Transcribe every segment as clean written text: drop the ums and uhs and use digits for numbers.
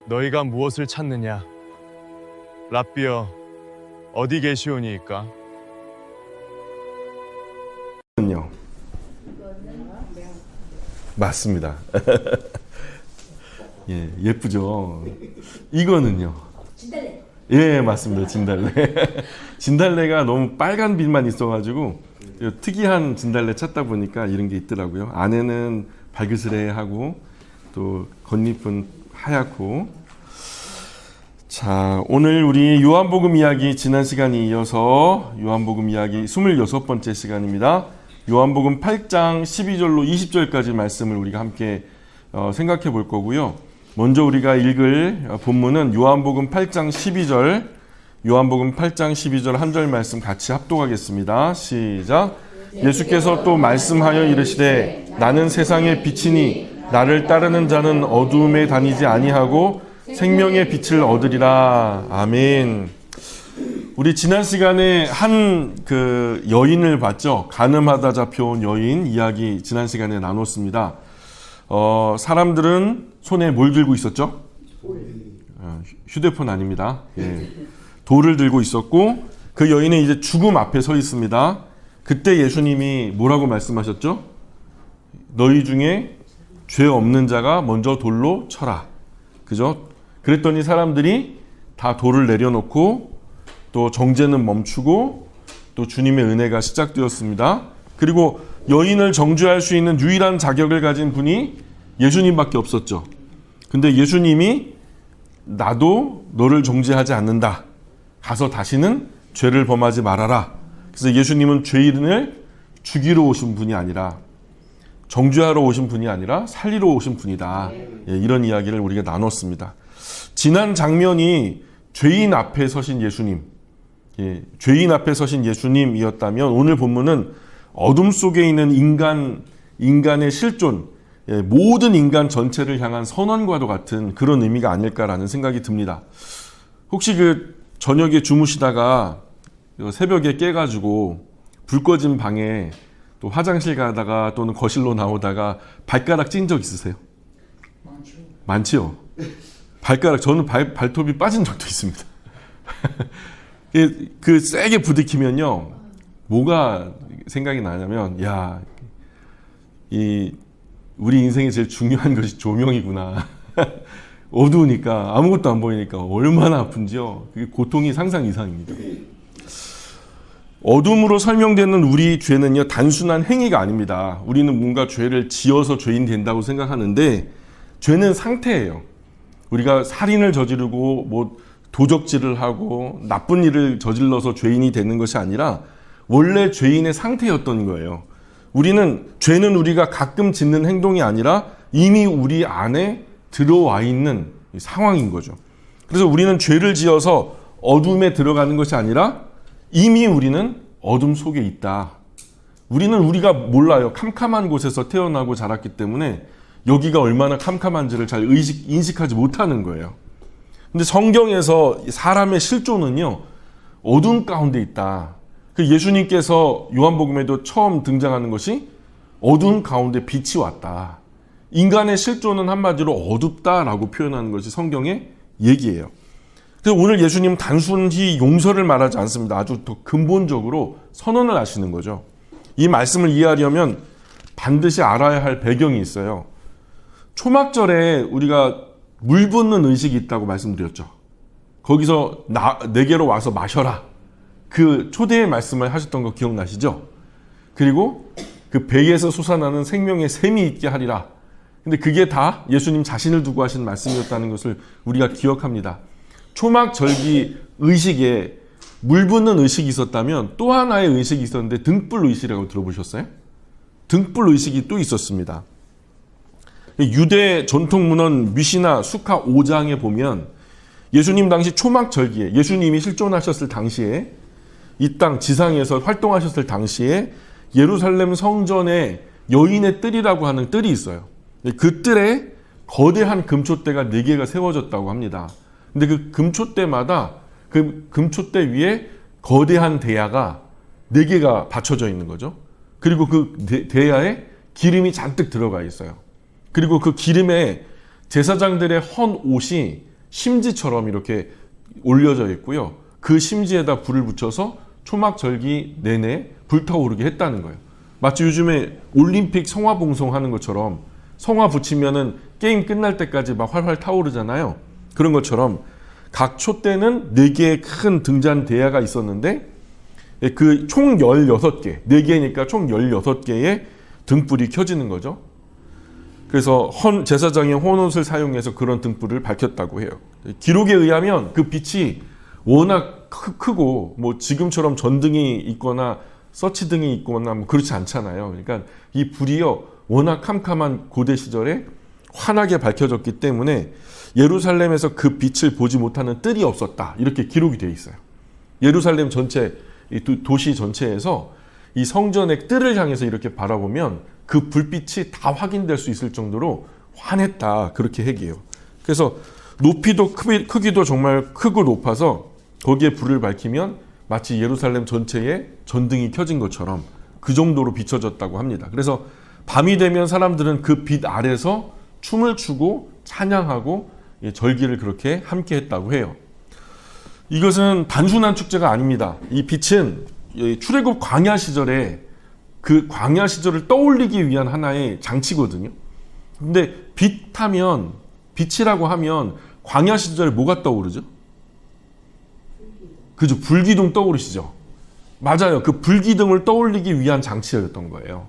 너희가 무엇을 찾느냐? 랍비여, 어디 계시오니이까? 요 맞습니다. 예, 예쁘죠. 이거는요. 진달래. 예, 맞습니다. 진달래. 진달래가 너무 빨간 빛만 있어가지고 특이한 진달래 찾다 보니까 이런 게 있더라고요. 안에는 발그스레하고 또 겉잎은 하얗고. 자, 오늘 우리 요한복음 이야기 지난 시간에 이어서 요한복음 이야기 26번째 시간입니다. 요한복음 8장 12절로 20절까지 말씀을 우리가 함께 생각해 볼 거고요. 먼저 우리가 읽을 본문은 요한복음 8장 12절, 요한복음 8장 12절 한 절 말씀 같이 합독하겠습니다. 시작. 예수께서 또 말씀하여 이르시되 나는 세상의 빛이니 나를 따르는 자는 어두움에 다니지 아니하고 생명의 빛을 얻으리라. 아멘. 우리 지난 시간에 한 그 여인을 봤죠. 간음하다 잡혀온 여인 이야기 지난 시간에 나눴습니다. 사람들은 손에 뭘 들고 있었죠? 휴대폰 아닙니다. 예. 돌을 들고 있었고 그 여인은 이제 죽음 앞에 서 있습니다. 그때 예수님이 뭐라고 말씀하셨죠? 너희 중에 죄 없는 자가 먼저 돌로 쳐라. 그죠? 그랬더니 사람들이 다 돌을 내려놓고 또 정죄는 멈추고 또 주님의 은혜가 시작되었습니다. 그리고 여인을 정죄할 수 있는 유일한 자격을 가진 분이 예수님밖에 없었죠. 근데 예수님이 나도 너를 정죄하지 않는다. 가서 다시는 죄를 범하지 말아라. 그래서 예수님은 죄인을 죽이러 오신 분이 아니라 정죄하러 오신 분이 아니라 살리러 오신 분이다. 예, 이런 이야기를 우리가 나눴습니다. 지난 장면이 죄인 앞에 서신 예수님, 예, 죄인 앞에 서신 예수님이었다면 오늘 본문은 어둠 속에 있는 인간의 실존, 예, 모든 인간 전체를 향한 선언과도 같은 그런 의미가 아닐까라는 생각이 듭니다. 혹시 그 저녁에 주무시다가 새벽에 깨가지고 불 꺼진 방에 또 화장실 가다가 또는 거실로 나오다가 발가락 찐 적 있으세요? 많지요. 발가락, 저는 발톱이 빠진 적도 있습니다. 그 세게 부딪히면요, 뭐가 생각이 나냐면, 야, 우리 인생에 제일 중요한 것이 조명이구나. 어두우니까 아무것도 안 보이니까 얼마나 아픈지요. 그게 고통이 상상 이상입니다. 어둠으로 설명되는 우리 죄는요, 단순한 행위가 아닙니다. 우리는 뭔가 죄를 지어서 죄인 된다고 생각하는데 죄는 상태예요. 우리가 살인을 저지르고 뭐 도적질을 하고 나쁜 일을 저질러서 죄인이 되는 것이 아니라 원래 죄인의 상태였던 거예요. 죄는 우리가 가끔 짓는 행동이 아니라 이미 우리 안에 들어와 있는 상황인 거죠. 그래서 우리는 죄를 지어서 어둠에 들어가는 것이 아니라 이미 우리는 어둠 속에 있다. 우리가 몰라요. 캄캄한 곳에서 태어나고 자랐기 때문에 여기가 얼마나 캄캄한지를 잘 인식하지 못하는 거예요. 근데 성경에서 사람의 실존은요, 어둠 가운데 있다. 그 예수님께서 요한복음에도 처음 등장하는 것이 어둠 가운데 빛이 왔다. 인간의 실존은 한마디로 어둡다라고 표현하는 것이 성경의 얘기예요. 그래서 오늘 예수님은 단순히 용서를 말하지 않습니다. 아주 더 근본적으로 선언을 하시는 거죠. 이 말씀을 이해하려면 반드시 알아야 할 배경이 있어요. 초막절에 우리가 물 붓는 의식이 있다고 말씀드렸죠. 거기서 내게로 와서 마셔라. 그 초대의 말씀을 하셨던 거 기억나시죠? 그리고 그 배에서 솟아나는 생명의 샘이 있게 하리라. 근데 그게 다 예수님 자신을 두고 하신 말씀이었다는 것을 우리가 기억합니다. 초막절기 의식에 물 붓는 의식이 있었다면 또 하나의 의식이 있었는데 등불 의식이라고 들어보셨어요? 등불 의식이 또 있었습니다. 유대 전통 문헌 미시나 수카 5장에 보면 예수님 당시 초막절기에 예수님이 실존하셨을 당시에 이 땅 지상에서 활동하셨을 당시에 예루살렘 성전에 여인의 뜰이라고 하는 뜰이 있어요. 그 뜰에 거대한 금촛대가 4개가 세워졌다고 합니다. 근데 그 금촛대마다 그 금촛대 위에 거대한 대야가 4개가 받쳐져 있는 거죠. 그리고 그 대야에 기름이 잔뜩 들어가 있어요. 그리고 그 기름에 제사장들의 헌 옷이 심지처럼 이렇게 올려져 있고요. 그 심지에다 불을 붙여서 초막절기 내내 불타오르게 했다는 거예요. 마치 요즘에 올림픽 성화봉송 하는 것처럼 성화 붙이면은 게임 끝날 때까지 막 활활 타오르잖아요. 그런 것처럼 각 촛대는 4개의 큰 등잔 대야가 있었는데 그 총 16개, 4개니까 총 16개의 등불이 켜지는 거죠. 그래서 제사장의 헌옷을 사용해서 그런 등불을 밝혔다고 해요. 기록에 의하면 그 빛이 워낙 크고 뭐 지금처럼 전등이 있거나 서치등이 있거나 뭐 그렇지 않잖아요. 그러니까 이 불이요 워낙 캄캄한 고대 시절에 환하게 밝혀졌기 때문에 예루살렘에서 그 빛을 보지 못하는 뜰이 없었다. 이렇게 기록이 되어 있어요. 예루살렘 전체, 이 도시 전체에서 이 성전의 뜰을 향해서 이렇게 바라보면 그 불빛이 다 확인될 수 있을 정도로 환했다. 그렇게 얘기해요. 그래서 높이도 크기도 정말 크고 높아서 거기에 불을 밝히면 마치 예루살렘 전체에 전등이 켜진 것처럼 그 정도로 비춰졌다고 합니다. 그래서 밤이 되면 사람들은 그 빛 아래서 춤을 추고 찬양하고 절기를 그렇게 함께 했다고 해요. 이것은 단순한 축제가 아닙니다. 이 빛은 출애굽 광야 시절에 그 광야 시절을 떠올리기 위한 하나의 장치거든요. 근데 빛하면, 빛이라고 하면 광야 시절에 뭐가 떠오르죠? 그죠? 불기둥 떠오르시죠? 맞아요. 그 불기둥을 떠올리기 위한 장치였던 거예요.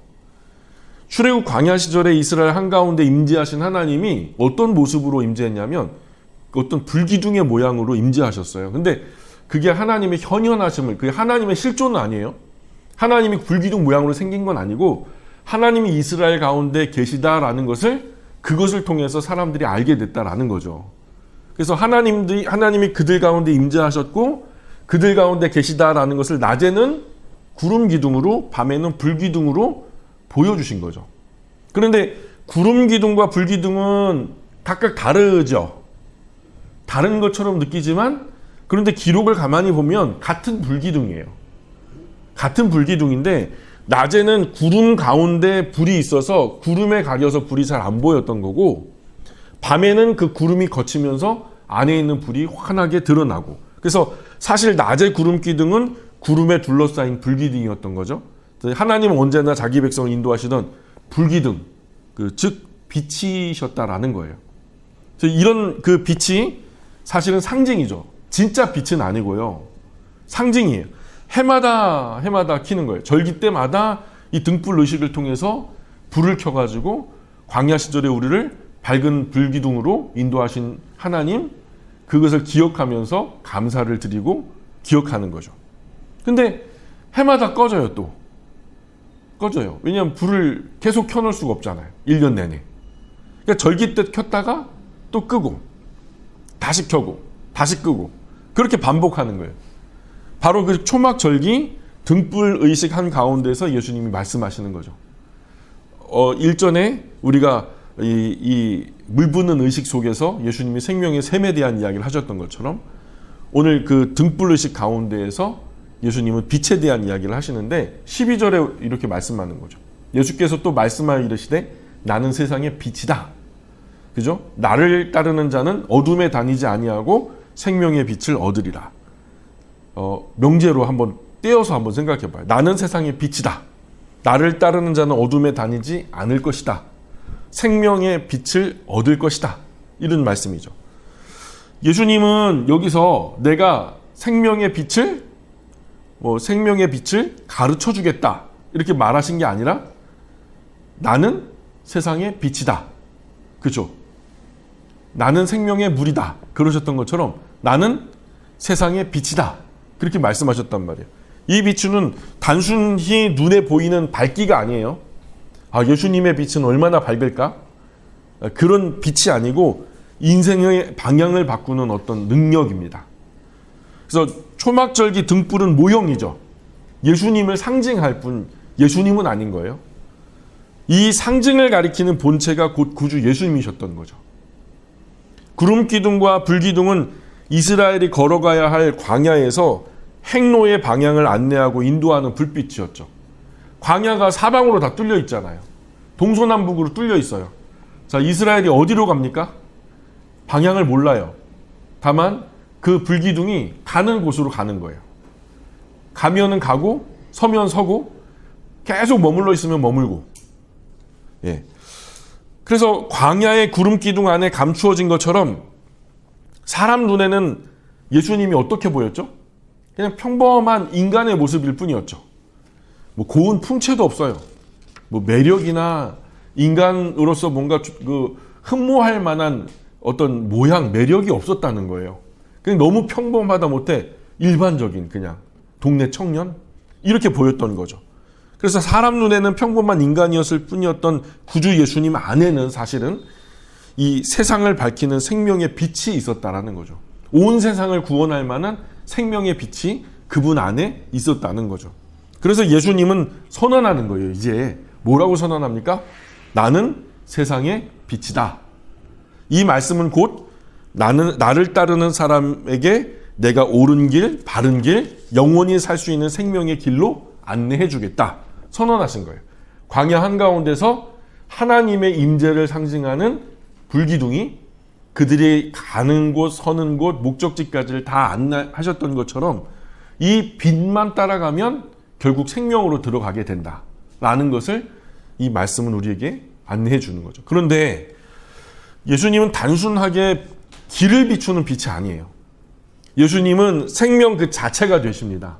출애굽 광야 시절에 이스라엘 한가운데 임재하신 하나님이 어떤 모습으로 임재했냐면 어떤 불기둥의 모양으로 임재하셨어요. 근데 그게 하나님의 현현하심을, 그게 하나님의 실존은 아니에요. 하나님이 불기둥 모양으로 생긴 건 아니고 하나님이 이스라엘 가운데 계시다라는 것을 그것을 통해서 사람들이 알게 됐다라는 거죠. 그래서 하나님이 그들 가운데 임재하셨고 그들 가운데 계시다라는 것을 낮에는 구름 기둥으로 밤에는 불기둥으로 보여주신 거죠. 그런데 구름 기둥과 불기둥은 각각 다르죠. 다른 것처럼 느끼지만 그런데 기록을 가만히 보면 같은 불기둥이에요. 같은 불기둥인데 낮에는 구름 가운데 불이 있어서 구름에 가려서 불이 잘 안 보였던 거고 밤에는 그 구름이 거치면서 안에 있는 불이 환하게 드러나고 그래서 사실 낮의 구름 기둥은 구름에 둘러싸인 불기둥이었던 거죠. 하나님은 언제나 자기 백성을 인도하시던 불기둥, 즉 빛이셨다라는 거예요. 이런 그 빛이 사실은 상징이죠. 진짜 빛은 아니고요. 상징이에요. 해마다 켜는 거예요. 절기 때마다 이 등불 의식을 통해서 불을 켜가지고 광야 시절에 우리를 밝은 불기둥으로 인도하신 하나님, 그것을 기억하면서 감사를 드리고 기억하는 거죠. 근데 해마다 꺼져요, 또. 꺼져요. 왜냐하면 불을 계속 켜놓을 수가 없잖아요. 1년 내내. 그러니까 절기 때 켰다가 또 끄고, 다시 켜고, 다시 끄고, 그렇게 반복하는 거예요. 바로 그 초막절기 등불 의식 한 가운데서 예수님이 말씀하시는 거죠. 일전에 우리가 이 물 붓는 의식 속에서 예수님이 생명의 샘에 대한 이야기를 하셨던 것처럼 오늘 그 등불 의식 가운데에서 예수님은 빛에 대한 이야기를 하시는데 12절에 이렇게 말씀하는 거죠. 예수께서 또 말씀하여 이르시되 나는 세상의 빛이다. 그죠? 나를 따르는 자는 어둠에 다니지 아니하고 생명의 빛을 얻으리라. 명제로 한번 떼어서 한번 생각해 봐요. 나는 세상의 빛이다. 나를 따르는 자는 어둠에 다니지 않을 것이다. 생명의 빛을 얻을 것이다. 이런 말씀이죠. 예수님은 여기서 내가 생명의 빛을 가르쳐 주겠다. 이렇게 말하신 게 아니라 나는 세상의 빛이다. 그죠? 나는 생명의 물이다. 그러셨던 것처럼 나는 세상의 빛이다. 그렇게 말씀하셨단 말이에요. 이 빛은 단순히 눈에 보이는 밝기가 아니에요. 예수님의 빛은 얼마나 밝을까? 그런 빛이 아니고 인생의 방향을 바꾸는 어떤 능력입니다. 그래서 초막절기 등불은 모형이죠. 예수님을 상징할 뿐 예수님은 아닌 거예요. 이 상징을 가리키는 본체가 곧 구주 예수님이셨던 거죠. 구름 기둥과 불기둥은 이스라엘이 걸어가야 할 광야에서 행로의 방향을 안내하고 인도하는 불빛이었죠. 광야가 사방으로 다 뚫려 있잖아요. 동서남북으로 뚫려 있어요. 자, 이스라엘이 어디로 갑니까? 방향을 몰라요. 다만 그 불기둥이 가는 곳으로 가는 거예요. 가면은 가고 서면 서고 계속 머물러 있으면 머물고. 예. 그래서 광야의 구름 기둥 안에 감추어진 것처럼 사람 눈에는 예수님이 어떻게 보였죠? 그냥 평범한 인간의 모습일 뿐이었죠. 뭐 고운 풍채도 없어요. 뭐 매력이나 인간으로서 뭔가 그 흠모할 만한 어떤 모양, 매력이 없었다는 거예요. 그냥 너무 평범하다 못해 일반적인 그냥 동네 청년? 이렇게 보였던 거죠. 그래서 사람 눈에는 평범한 인간이었을 뿐이었던 구주 예수님 안에는 사실은 이 세상을 밝히는 생명의 빛이 있었다라는 거죠. 온 세상을 구원할 만한 생명의 빛이 그분 안에 있었다는 거죠. 그래서 예수님은 선언하는 거예요. 이제 뭐라고 선언합니까? 나는 세상의 빛이다. 이 말씀은 곧 나를 따르는 사람에게 내가 옳은 길, 바른 길, 영원히 살 수 있는 생명의 길로 안내해 주겠다. 선언하신 거예요. 광야 한가운데서 하나님의 임재를 상징하는 불기둥이 그들이 가는 곳, 서는 곳, 목적지까지를 다 안내하셨던 것처럼 이 빛만 따라가면 결국 생명으로 들어가게 된다라는 것을 이 말씀은 우리에게 안내해 주는 거죠. 그런데 예수님은 단순하게 길을 비추는 빛이 아니에요. 예수님은 생명 그 자체가 되십니다.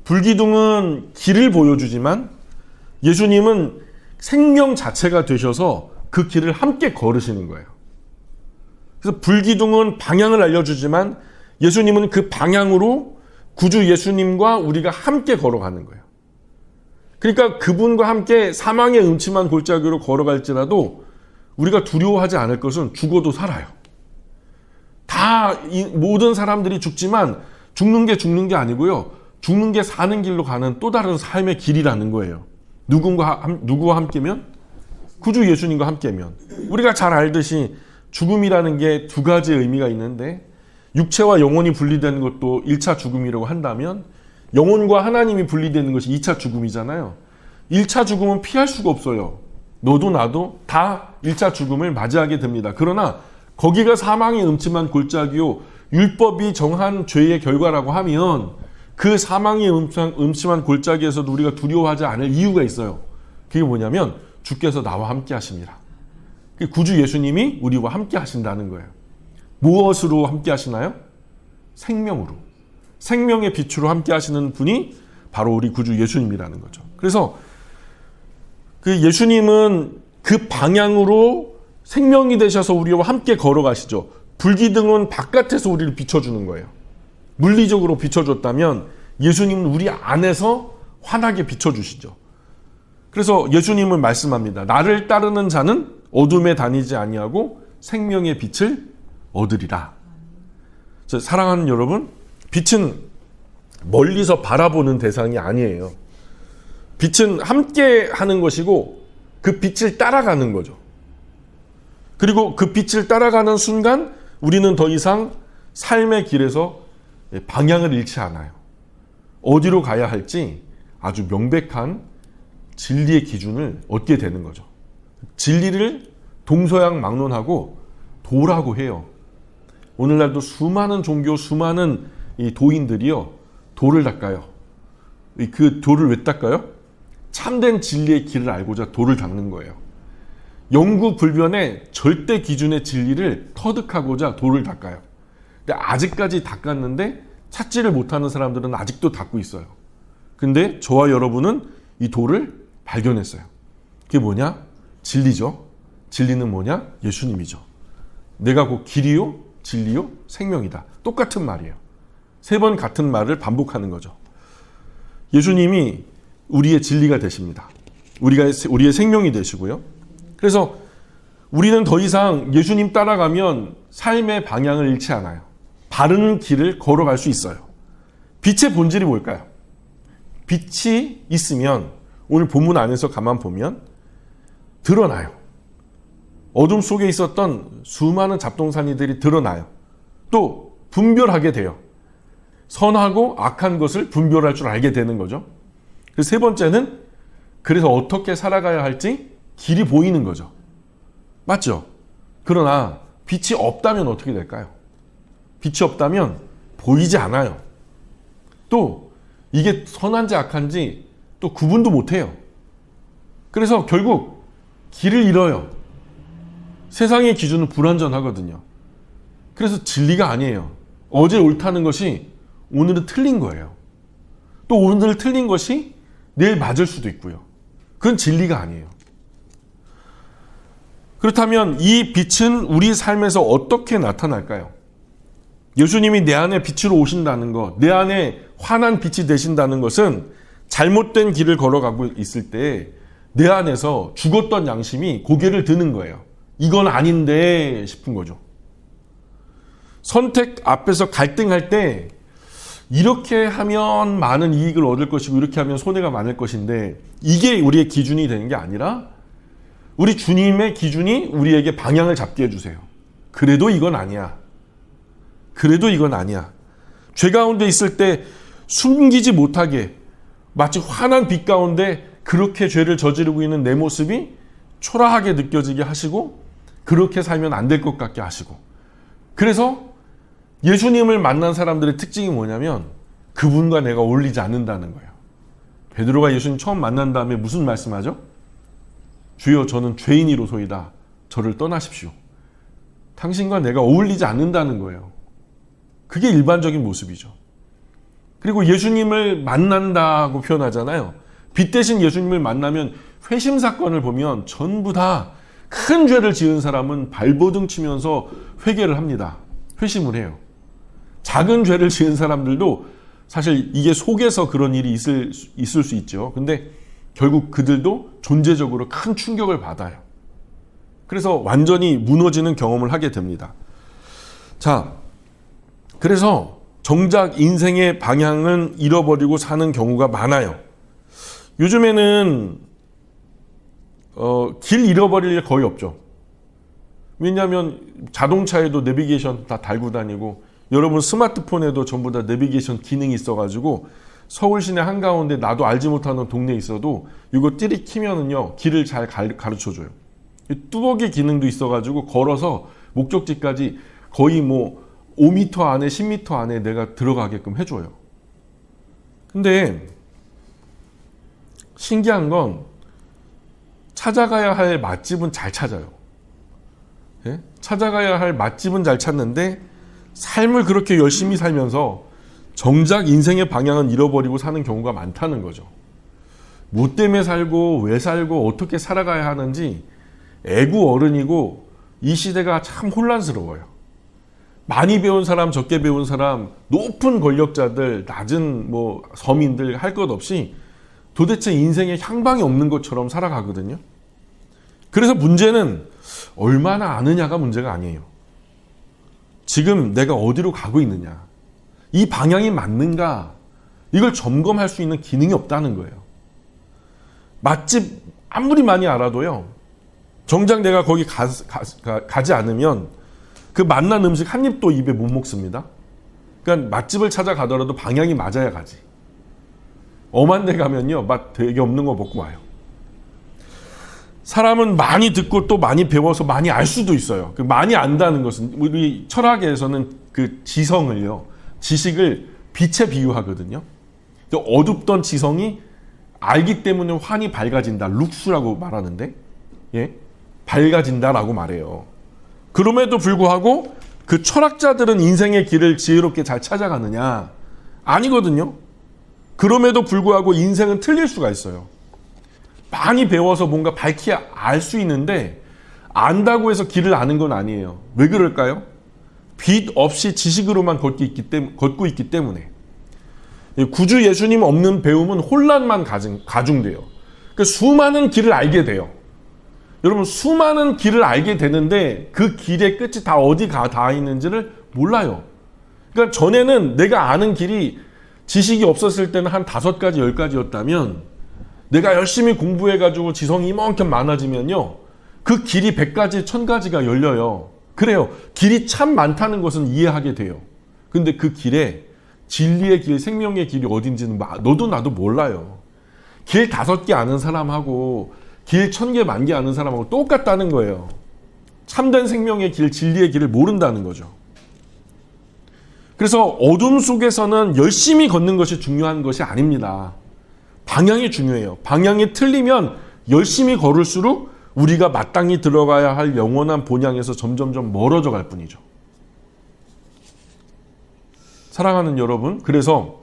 불기둥은 길을 보여주지만 예수님은 생명 자체가 되셔서 그 길을 함께 걸으시는 거예요. 그래서 불기둥은 방향을 알려주지만 예수님은 그 방향으로 구주 예수님과 우리가 함께 걸어가는 거예요. 그러니까 그분과 함께 사망의 음침한 골짜기로 걸어갈지라도 우리가 두려워하지 않을 것은 죽어도 살아요. 모든 사람들이 죽지만 죽는 게 아니고요. 죽는 게 사는 길로 가는 또 다른 삶의 길이라는 거예요. 누구와 함께면? 구주 예수님과 함께면. 우리가 잘 알듯이 죽음이라는 게 두 가지의 의미가 있는데 육체와 영혼이 분리되는 것도 1차 죽음이라고 한다면 영혼과 하나님이 분리되는 것이 2차 죽음이잖아요. 1차 죽음은 피할 수가 없어요. 너도 나도 다 1차 죽음을 맞이하게 됩니다. 그러나 거기가 사망의 음침한 골짜기요 율법이 정한 죄의 결과라고 하면 그 사망의 음침한 골짜기에서도 우리가 두려워하지 않을 이유가 있어요. 그게 뭐냐면 주께서 나와 함께 하십니다. 구주 예수님이 우리와 함께 하신다는 거예요. 무엇으로 함께 하시나요? 생명으로. 생명의 빛으로 함께 하시는 분이 바로 우리 구주 예수님이라는 거죠. 그래서 그 예수님은 그 방향으로 생명이 되셔서 우리와 함께 걸어가시죠. 불기둥은 바깥에서 우리를 비춰주는 거예요. 물리적으로 비춰줬다면 예수님은 우리 안에서 환하게 비춰주시죠. 그래서 예수님은 말씀합니다. 나를 따르는 자는 어둠에 다니지 아니하고 생명의 빛을 얻으리라. 사랑하는 여러분, 빛은 멀리서 바라보는 대상이 아니에요. 빛은 함께 하는 것이고 그 빛을 따라가는 거죠. 그리고 그 빛을 따라가는 순간 우리는 더 이상 삶의 길에서 방향을 잃지 않아요. 어디로 가야 할지 아주 명백한 진리의 기준을 얻게 되는 거죠. 진리를 동서양막론하고 도라고 해요. 오늘날도 수많은 종교, 수많은 이 도인들이요, 도를 닦아요. 그 도를 왜 닦아요? 참된 진리의 길을 알고자 도를 닦는 거예요. 영구불변의 절대 기준의 진리를 터득하고자 도를 닦아요. 근데 아직까지 닦았는데 찾지를 못하는 사람들은 아직도 닦고 있어요. 근데 저와 여러분은 이 도를 발견했어요. 그게 뭐냐? 진리죠. 진리는 뭐냐? 예수님이죠. 내가 곧 길이요, 진리요, 생명이다. 똑같은 말이에요. 3번 같은 말을 반복하는 거죠. 예수님이 우리의 진리가 되십니다. 우리의 생명이 되시고요. 그래서 우리는 더 이상 예수님 따라가면 삶의 방향을 잃지 않아요. 바른 길을 걸어갈 수 있어요. 빛의 본질이 뭘까요? 빛이 있으면 오늘 본문 안에서 가만 보면 드러나요. 어둠 속에 있었던 수많은 잡동사니들이 드러나요. 또 분별하게 돼요. 선하고 악한 것을 분별할 줄 알게 되는 거죠. 그래서 3번째는 그래서 어떻게 살아가야 할지 길이 보이는 거죠. 맞죠? 그러나 빛이 없다면 어떻게 될까요? 빛이 없다면 보이지 않아요. 또 이게 선한지 악한지 또 구분도 못해요. 그래서 결국 길을 잃어요. 세상의 기준은 불완전하거든요. 그래서 진리가 아니에요. 어제 옳다는 것이 오늘은 틀린 거예요. 또 오늘 틀린 것이 내일 맞을 수도 있고요. 그건 진리가 아니에요. 그렇다면 이 빛은 우리 삶에서 어떻게 나타날까요? 예수님이 내 안에 빛으로 오신다는 것, 내 안에 환한 빛이 되신다는 것은 잘못된 길을 걸어가고 있을 때 내 안에서 죽었던 양심이 고개를 드는 거예요. 이건 아닌데 싶은 거죠. 선택 앞에서 갈등할 때 이렇게 하면 많은 이익을 얻을 것이고 이렇게 하면 손해가 많을 것인데 이게 우리의 기준이 되는 게 아니라 우리 주님의 기준이 우리에게 방향을 잡게 해주세요. 그래도 이건 아니야. 그래도 이건 아니야. 죄 가운데 있을 때 숨기지 못하게 마치 환한 빛 가운데 그렇게 죄를 저지르고 있는 내 모습이 초라하게 느껴지게 하시고 그렇게 살면 안 될 것 같게 하시고 그래서 예수님을 만난 사람들의 특징이 뭐냐면 그분과 내가 어울리지 않는다는 거예요. 베드로가 예수님 처음 만난 다음에 무슨 말씀하죠? 주여 저는 죄인이로소이다. 저를 떠나십시오. 당신과 내가 어울리지 않는다는 거예요. 그게 일반적인 모습이죠. 그리고 예수님을 만난다고 표현하잖아요. 빛 대신 예수님을 만나면 회심 사건을 보면 전부 다 큰 죄를 지은 사람은 발버둥 치면서 회개를 합니다. 회심을 해요. 작은 죄를 지은 사람들도 사실 이게 속에서 그런 일이 있을 수 있죠. 근데 결국 그들도 존재적으로 큰 충격을 받아요. 그래서 완전히 무너지는 경험을 하게 됩니다. 자, 그래서 정작 인생의 방향은 잃어버리고 사는 경우가 많아요. 요즘에는 길 잃어버릴 일 거의 없죠. 왜냐하면 자동차에도 내비게이션 다 달고 다니고 여러분 스마트폰에도 전부 다 내비게이션 기능이 있어가지고 서울 시내 한가운데 나도 알지 못하는 동네에 있어도 이거 띠리 키면은요 길을 잘 가르쳐줘요. 뚜벅이 기능도 있어가지고 걸어서 목적지까지 거의 뭐 5m 안에 10m 안에 내가 들어가게끔 해줘요. 근데 신기한 건 찾아가야 할 맛집은 잘 찾아요. 예? 찾아가야 할 맛집은 잘 찾는데 삶을 그렇게 열심히 살면서 정작 인생의 방향은 잃어버리고 사는 경우가 많다는 거죠. 뭐 때문에 살고 왜 살고 어떻게 살아가야 하는지 애구 어른이고 이 시대가 참 혼란스러워요. 많이 배운 사람, 적게 배운 사람, 높은 권력자들, 낮은 뭐 서민들 할 것 없이 도대체 인생에 향방이 없는 것처럼 살아가거든요. 그래서 문제는 얼마나 아느냐가 문제가 아니에요. 지금 내가 어디로 가고 있느냐, 이 방향이 맞는가, 이걸 점검할 수 있는 기능이 없다는 거예요. 맛집 아무리 많이 알아도요, 정작 내가 거기 가지 않으면 그 맛난 음식 한 입도 입에 못 먹습니다. 그러니까 맛집을 찾아가더라도 방향이 맞아야 가지. 엄한 데 가면요 맛 되게 없는 거 먹고 와요. 사람은 많이 듣고 또 많이 배워서 많이 알 수도 있어요. 그 많이 안다는 것은 우리 철학에서는 그 지성을요, 지식을 빛에 비유하거든요. 어둡던 지성이 알기 때문에 환히 밝아진다, 룩스라고 말하는데, 예, 밝아진다라고 말해요. 그럼에도 불구하고 그 철학자들은 인생의 길을 지혜롭게 잘 찾아가느냐? 아니거든요. 그럼에도 불구하고 인생은 틀릴 수가 있어요. 많이 배워서 뭔가 밝히 알 수 있는데 안다고 해서 길을 아는 건 아니에요. 왜 그럴까요? 빛 없이 지식으로만 걷고 있기 때문에. 구주 예수님 없는 배움은 혼란만 가중돼요. 그러니까 수많은 길을 알게 돼요. 여러분, 수많은 길을 알게 되는데 그 길의 끝이 다 어디 다 있는지를 몰라요. 그러니까 전에는 내가 아는 길이 지식이 없었을 때는 한 5가지, 10가지였다면 내가 열심히 공부해가지고 지성이 이만큼 많아지면요, 그 길이 100가지, 1000가지가 열려요. 그래요. 길이 참 많다는 것은 이해하게 돼요. 근데 그 길에 진리의 길, 생명의 길이 어딘지는 너도 나도 몰라요. 길 5개 아는 사람하고 길 1000개, 10,000개 아는 사람하고 똑같다는 거예요. 참된 생명의 길, 진리의 길을 모른다는 거죠. 그래서 어둠 속에서는 열심히 걷는 것이 중요한 것이 아닙니다. 방향이 중요해요. 방향이 틀리면 열심히 걸을수록 우리가 마땅히 들어가야 할 영원한 본향에서 점점점 멀어져 갈 뿐이죠. 사랑하는 여러분, 그래서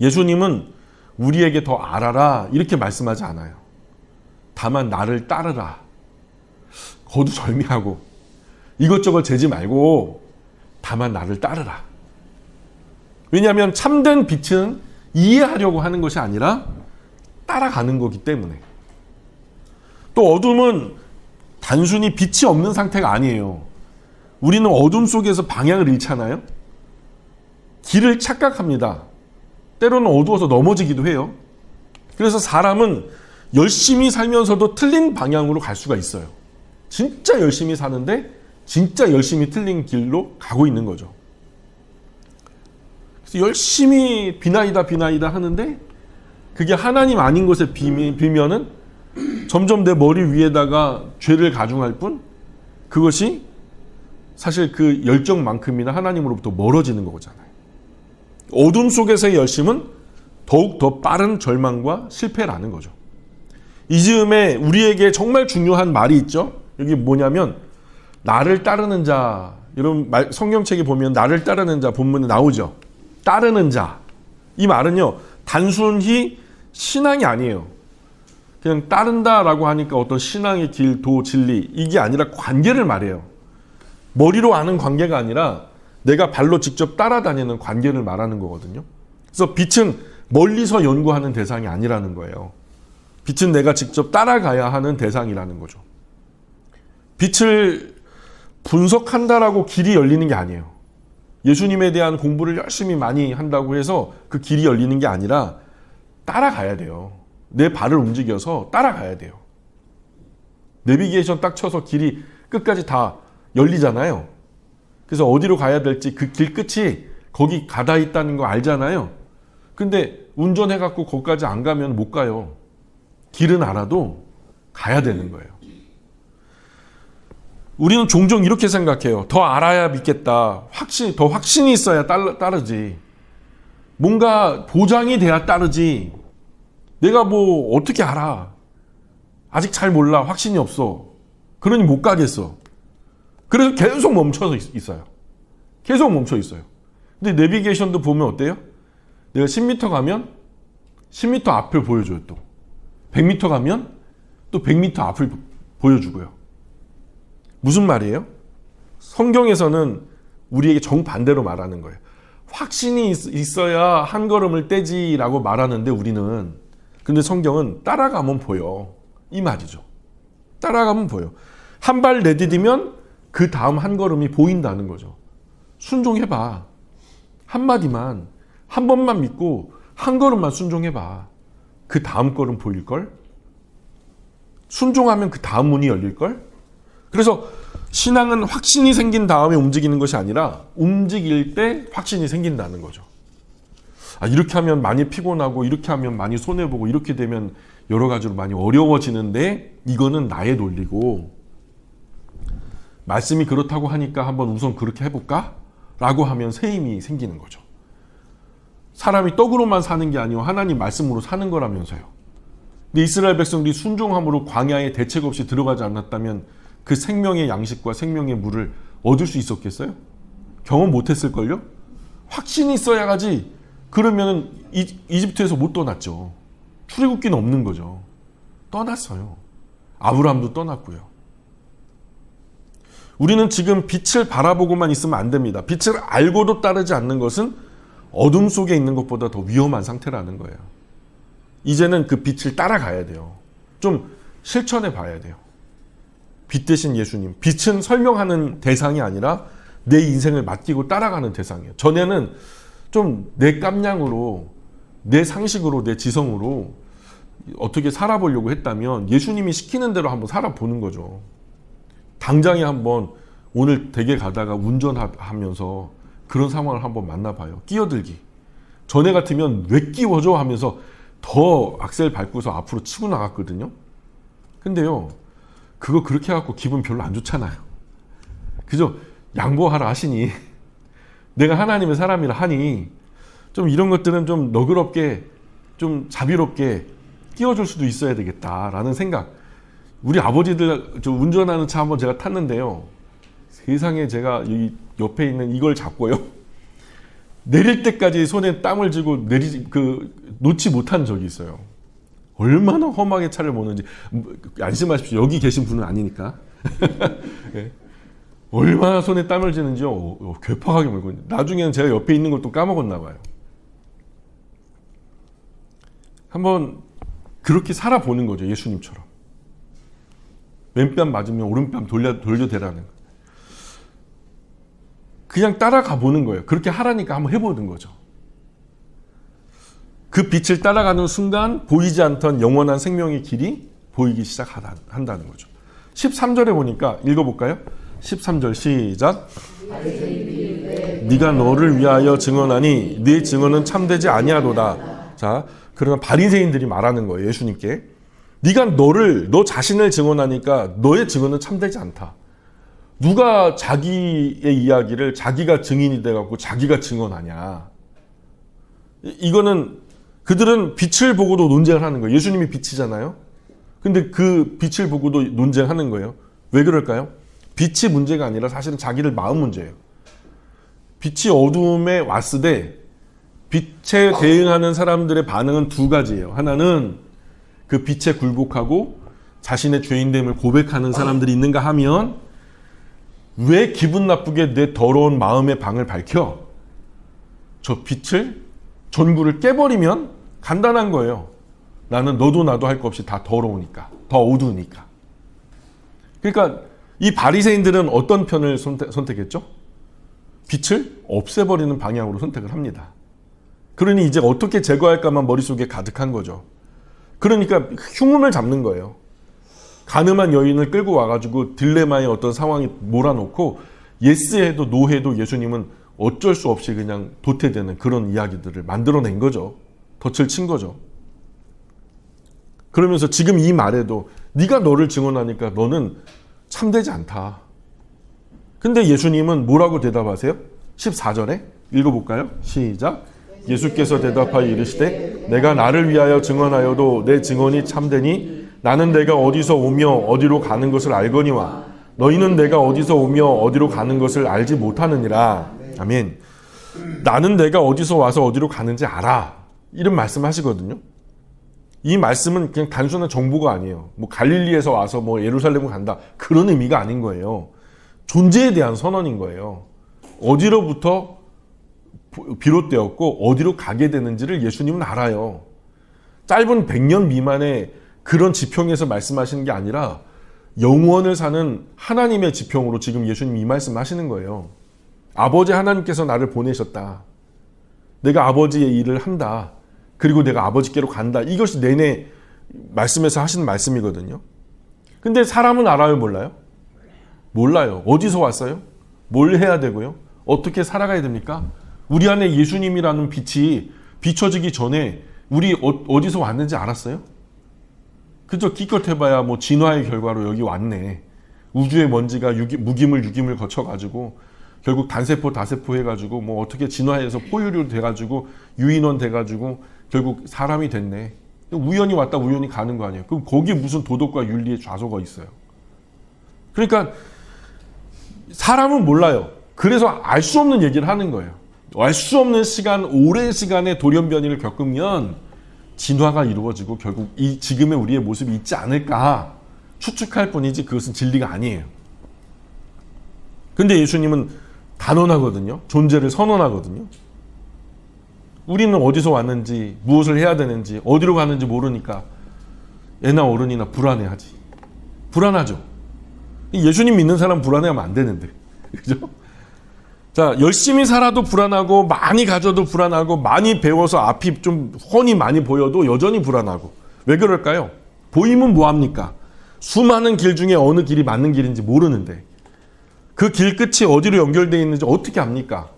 예수님은 우리에게 더 알아라 이렇게 말씀하지 않아요. 다만 나를 따르라. 거두절미하고 이것저것 재지 말고 다만 나를 따르라. 왜냐하면 참된 빛은 이해하려고 하는 것이 아니라 따라가는 거기 때문에. 또 어둠은 단순히 빛이 없는 상태가 아니에요. 우리는 어둠 속에서 방향을 잃잖아요. 길을 착각합니다. 때로는 어두워서 넘어지기도 해요. 그래서 사람은 열심히 살면서도 틀린 방향으로 갈 수가 있어요. 진짜 열심히 사는데 진짜 열심히 틀린 길로 가고 있는 거죠. 그래서 열심히 비나이다 하는데 그게 하나님 아닌 것에 빌면은 점점 내 머리 위에다가 죄를 가중할 뿐 그것이 사실 그 열정만큼이나 하나님으로부터 멀어지는 거잖아요. 어둠 속에서의 열심은 더욱 더 빠른 절망과 실패라는 거죠. 이 즈음에 우리에게 정말 중요한 말이 있죠. 여기 뭐냐면 나를 따르는 자, 여러분 성경책에 보면 나를 따르는 자 본문에 나오죠. 따르는 자. 이 말은요. 단순히 신앙이 아니에요. 그냥 따른다라고 하니까 어떤 신앙의 길, 도, 진리 이게 아니라 관계를 말해요. 머리로 아는 관계가 아니라 내가 발로 직접 따라다니는 관계를 말하는 거거든요. 그래서 빛은 멀리서 연구하는 대상이 아니라는 거예요. 빛은 내가 직접 따라가야 하는 대상이라는 거죠. 빛을 분석한다라고 길이 열리는 게 아니에요. 예수님에 대한 공부를 열심히 많이 한다고 해서 그 길이 열리는 게 아니라 따라가야 돼요. 내 발을 움직여서 따라가야 돼요. 내비게이션 딱 쳐서 길이 끝까지 다 열리잖아요. 그래서 어디로 가야 될지 그 길 끝이 거기 가다 있다는 거 알잖아요. 근데 운전해갖고 거기까지 안 가면 못 가요. 길은 알아도 가야 되는 거예요. 우리는 종종 이렇게 생각해요. 더 알아야 믿겠다. 더 확신이 있어야 따르지. 뭔가 보장이 돼야 따르지. 내가 뭐 어떻게 알아. 아직 잘 몰라. 확신이 없어. 그러니 못 가겠어. 그래서 계속 멈춰서 있어요. 계속 멈춰 있어요. 근데 내비게이션도 보면 어때요? 내가 10m 가면 10m 앞을 보여줘요. 또 100m 가면 또 100m 앞을 보여주고요. 무슨 말이에요? 성경에서는 우리에게 정반대로 말하는 거예요. 확신이 있어야 한 걸음을 떼지라고 말하는데 우리는 근데 성경은 따라가면 보여. 이 말이죠. 따라가면 보여. 한 발 내디디면 그 다음 한 걸음이 보인다는 거죠. 순종해봐. 한마디만, 한 번만 믿고 한 걸음만 순종해봐. 그 다음 걸음 보일걸? 순종하면 그 다음 문이 열릴걸? 그래서 신앙은 확신이 생긴 다음에 움직이는 것이 아니라 움직일 때 확신이 생긴다는 거죠. 이렇게 하면 많이 피곤하고 이렇게 하면 많이 손해보고 이렇게 되면 여러 가지로 많이 어려워지는데 이거는 나의 논리고 말씀이 그렇다고 하니까 한번 우선 그렇게 해볼까? 라고 하면 새 힘이 생기는 거죠. 사람이 떡으로만 사는 게 아니고 하나님 말씀으로 사는 거라면서요. 근데 이스라엘 백성들이 순종함으로 광야에 대책 없이 들어가지 않았다면 그 생명의 양식과 생명의 물을 얻을 수 있었겠어요? 경험 못했을걸요? 확신이 있어야 가지. 그러면 이집트에서 못 떠났죠. 출애굽기는 없는 거죠. 떠났어요. 아브라함도 떠났고요. 우리는 지금 빛을 바라보고만 있으면 안 됩니다. 빛을 알고도 따르지 않는 것은 어둠 속에 있는 것보다 더 위험한 상태라는 거예요. 이제는 그 빛을 따라가야 돼요. 좀 실천해 봐야 돼요. 빛 대신 예수님. 빛은 설명하는 대상이 아니라 내 인생을 맡기고 따라가는 대상이에요. 전에는 좀 내 깜냥으로, 내 상식으로, 내 지성으로 어떻게 살아보려고 했다면 예수님이 시키는 대로 한번 살아보는 거죠. 당장에 한번 오늘 댁에 가다가 운전하면서 그런 상황을 한번 만나봐요. 끼어들기. 전에 같으면 왜 끼워줘 하면서 더 악셀 밟고서 앞으로 치고 나갔거든요. 근데요. 그거 그렇게 해갖고 기분 별로 안 좋잖아요. 그죠? 양보하라 하시니 내가 하나님의 사람이라 하니 좀 이런 것들은 좀 너그럽게 좀 자비롭게 끼워줄 수도 있어야 되겠다라는 생각. 우리 아버지들 저 운전하는 차 한번 제가 탔는데요. 세상에 제가 이 옆에 있는 이걸 잡고요. 내릴 때까지 손에 땀을 쥐고 놓지 못한 적이 있어요. 얼마나 험하게 차를 모는지. 안심하십시오. 여기 계신 분은 아니니까. 네. 얼마나 손에 땀을 쥐는지요. 괴팍하게 몰고. 나중에는 제가 옆에 있는 것도 까먹었나 봐요. 한번 그렇게 살아보는 거죠. 예수님처럼. 왼뺨 맞으면 오른뺨 돌려대라는 거예요. 그냥 따라가 보는 거예요. 그렇게 하라니까 한번 해보는 거죠. 그 빛을 따라가는 순간 보이지 않던 영원한 생명의 길이 보이기 시작한다는 거죠. 13절에 보니까 읽어볼까요? 13절 시작. 네가 너를 위하여 증언하니 네 증언은 참되지 아니하도다. 자, 그러나 바리새인들이 말하는 거예요. 예수님께. 네가 너 자신을 증언하니까 너의 증언은 참되지 않다. 누가 자기의 이야기를 자기가 증인이 돼갖고 자기가 증언하냐. 이거는 그들은 빛을 보고도 논쟁을 하는 거예요. 예수님이 빛이잖아요. 근데 그 빛을 보고도 논쟁하는 거예요. 왜 그럴까요? 빛이 문제가 아니라 사실은 자기들 마음 문제예요. 빛이 어두움에 왔을 때 빛에 대응하는 사람들의 반응은 두 가지예요. 하나는 그 빛에 굴복하고 자신의 죄인됨을 고백하는 사람들이 있는가 하면 왜 기분 나쁘게 내 더러운 마음의 방을 밝혀? 저 빛을, 전구를 깨버리면 간단한 거예요. 나는 너도 나도 할 것 없이 다 더러우니까, 더 어두우니까. 그러니까 이 바리새인들은 어떤 편을 선택했죠? 빛을 없애버리는 방향으로 선택을 합니다. 그러니 이제 어떻게 제거할까만 머릿속에 가득한 거죠. 그러니까 흉음을 잡는 거예요. 가늠한 여인을 끌고 와가지고 딜레마의 어떤 상황이 몰아놓고 예스해도 노해도 예수님은 어쩔 수 없이 그냥 도태되는 그런 이야기들을 만들어낸 거죠. 덫을 친 거죠. 그러면서 지금 이 말에도 네가 너를 증언하니까 너는 참되지 않다. 근데 예수님은 뭐라고 대답하세요? 14절에 읽어볼까요? 시작. 예수께서 대답하여 이르시되 내가 나를 위하여 증언하여도 내 증언이 참되니 나는 내가 어디서 오며 어디로 가는 것을 알거니와 너희는 내가 어디서 오며 어디로 가는 것을 알지 못하느니라. 아멘. 나는 내가 어디서 와서 어디로 가는지 알아. 이런 말씀하시거든요. 이 말씀은 그냥 단순한 정보가 아니에요. 뭐 갈릴리에서 와서 뭐 예루살렘을 간다. 그런 의미가 아닌 거예요. 존재에 대한 선언인 거예요. 어디로부터 비롯되었고 어디로 가게 되는지를 예수님은 알아요. 짧은 100년 미만의 그런 지평에서 말씀하시는 게 아니라 영원을 사는 하나님의 지평으로 지금 예수님이 이 말씀하시는 거예요. 아버지 하나님께서 나를 보내셨다. 내가 아버지의 일을 한다. 그리고 내가 아버지께로 간다. 이것이 내내 말씀에서 하시는 말씀이거든요. 근데 사람은 알아요, 몰라요? 몰라요. 어디서 왔어요? 뭘 해야 되고요? 어떻게 살아가야 됩니까? 우리 안에 예수님이라는 빛이 비춰지기 전에 우리 어디서 왔는지 알았어요? 그저 기껏 해봐야 뭐 진화의 결과로 여기 왔네. 우주의 먼지가 무기물 거쳐가지고 결국 단세포 다세포 해가지고 뭐 어떻게 진화해서 포유류 돼가지고 유인원 돼가지고 결국 사람이 됐네. 우연히 왔다 우연히 가는 거 아니에요. 그럼 거기에 무슨 도덕과 윤리의 좌소가 있어요. 그러니까 사람은 몰라요. 그래서 알 수 없는 얘기를 하는 거예요. 알 수 없는 시간, 오랜 시간의 돌연변이를 겪으면 진화가 이루어지고 결국 이 지금의 우리의 모습이 있지 않을까 추측할 뿐이지 그것은 진리가 아니에요. 근데 예수님은 단언하거든요. 존재를 선언하거든요. 우리는 어디서 왔는지 무엇을 해야 되는지 어디로 가는지 모르니까 애나 어른이나 불안해하지. 불안하죠. 예수님 믿는 사람 불안해하면 안 되는데. 그죠? 자, 열심히 살아도 불안하고 많이 가져도 불안하고 많이 배워서 앞이 좀 훤히 많이 보여도 여전히 불안하고. 왜 그럴까요? 보이면 뭐합니까? 수많은 길 중에 어느 길이 맞는 길인지 모르는데 그 길 끝이 어디로 연결되어 있는지 어떻게 압니까?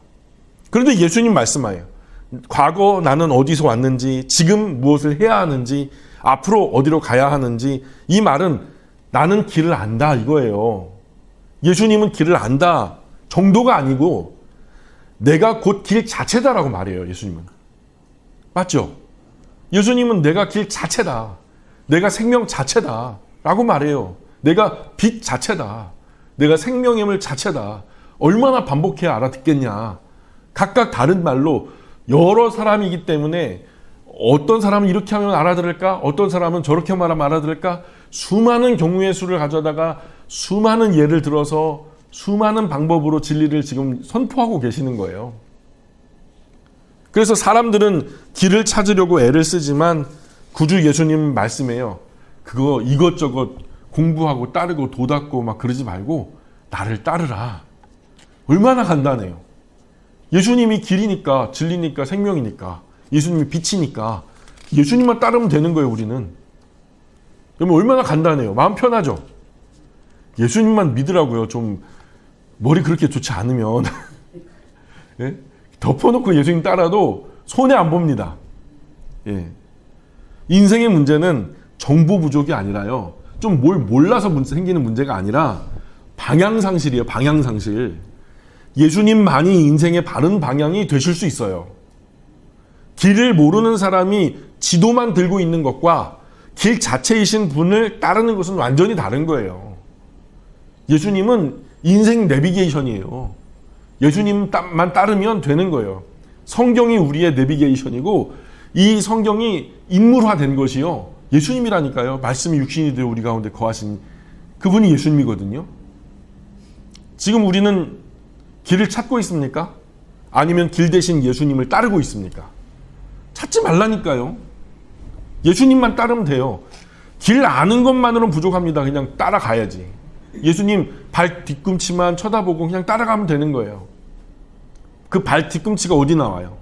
그런데 예수님 말씀하예요. 과거 나는 어디서 왔는지, 지금 무엇을 해야 하는지, 앞으로 어디로 가야 하는지, 이 말은 나는 길을 안다 이거예요. 예수님은 길을 안다 정도가 아니고 내가 곧 길 자체다라고 말해요. 예수님은. 맞죠? 예수님은 내가 길 자체다. 내가 생명 자체다. 라고 말해요. 내가 빛 자체다. 내가 생명임을 자체다. 얼마나 반복해야 알아듣겠냐. 각각 다른 말로 여러 사람이기 때문에 어떤 사람은 이렇게 하면 알아들을까? 어떤 사람은 저렇게 말하면 알아들을까? 수많은 경우의 수를 가져다가 수많은 예를 들어서 수많은 방법으로 진리를 지금 선포하고 계시는 거예요. 그래서 사람들은 길을 찾으려고 애를 쓰지만 구주 예수님 말씀해요. 그거 이것저것 공부하고 따르고 도닦고 막 그러지 말고 나를 따르라. 얼마나 간단해요. 예수님이 길이니까 진리니까 생명이니까 예수님이 빛이니까 예수님만 따르면 되는 거예요. 우리는. 그러면 얼마나 간단해요. 마음 편하죠. 예수님만 믿으라고요. 좀 머리 그렇게 좋지 않으면 예? 덮어놓고 예수님 따라도 손해 안 봅니다. 예. 인생의 문제는 정보 부족이 아니라요. 좀 뭘 몰라서 생기는 문제가 아니라 방향상실이에요. 방향상실. 예수님만이 인생의 바른 방향이 되실 수 있어요. 길을 모르는 사람이 지도만 들고 있는 것과 길 자체이신 분을 따르는 것은 완전히 다른 거예요. 예수님은 인생 내비게이션이에요. 예수님만 따르면 되는 거예요. 성경이 우리의 내비게이션이고 이 성경이 인물화된 것이요. 예수님이라니까요. 말씀이 육신이 되어 우리 가운데 거하신 그분이 예수님이거든요. 지금 우리는 길을 찾고 있습니까? 아니면 길 대신 예수님을 따르고 있습니까? 찾지 말라니까요. 예수님만 따르면 돼요. 길 아는 것만으로는 부족합니다. 그냥 따라가야지. 예수님 발 뒤꿈치만 쳐다보고 그냥 따라가면 되는 거예요. 그 발 뒤꿈치가 어디 나와요?